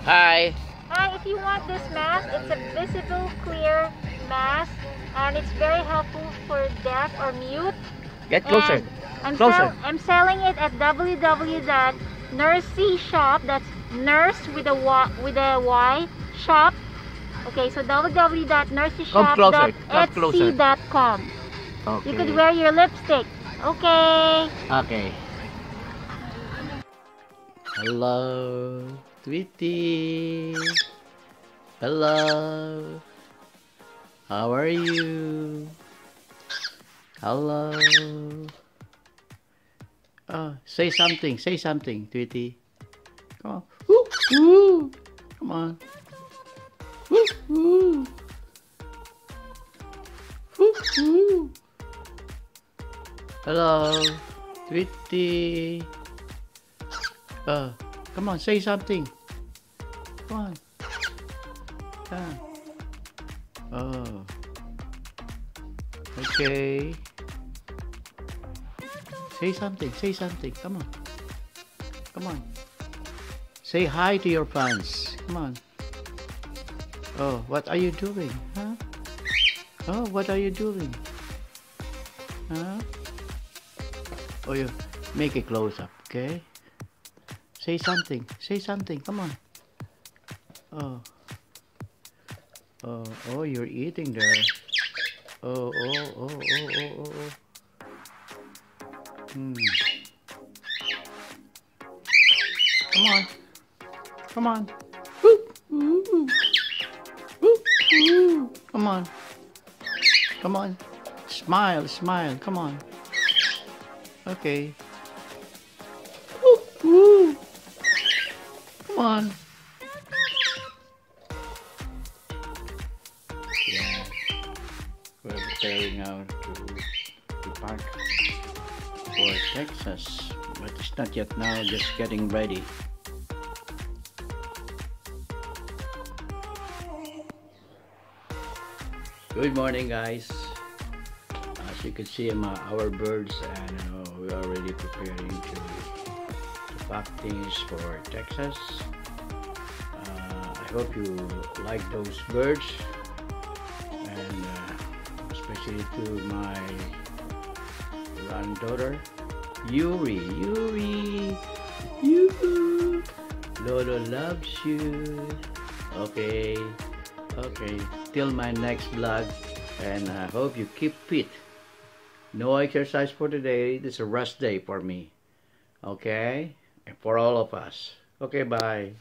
Hi. Hi, if you want this mask, it's a visible, clear mask, and it's very helpful for deaf or mute. Get closer. And Closer. I'm selling it at www.nurseyshop. That's nurse with a Y shop. Okay, so www.nurseyshop.etsy.com. Okay. You could wear your lipstick. Okay. Okay. Hello, Tweety. Hello. How are you? Hello. Say something. Say something, Tweety. Come on. Woo, woo. Come on. Woo, woo. Woo, woo. Hello, Tweety. Come on, say something. Come on. Yeah. Oh. Okay. Say something. Say something. Come on. Come on. Say hi to your fans. Come on. Oh, what are you doing? Huh? Oh, what are you doing? Huh? Oh, you make it close up, okay? Say something. Say something. Come on. Oh. Oh, oh, you're eating there. Oh, oh, oh, oh, oh, oh, oh. Come on. Come on. Woo, woo, woo. Woo, woo. Come on. Come on. Smile, smile. Come on. Okay. Woo, woo. Come on. Yeah. We're preparing now to park for Texas, but it's not yet now, just getting ready. Good morning, guys. As you can see, our birds, and we're already preparing to pack things for Texas. I hope you like those birds, and especially to my granddaughter, Yuri. Lolo loves you. Okay. Till my next vlog, and I hope you keep fit. No exercise for today. This is a rest day for me. Okay? And for all of us. Okay, bye.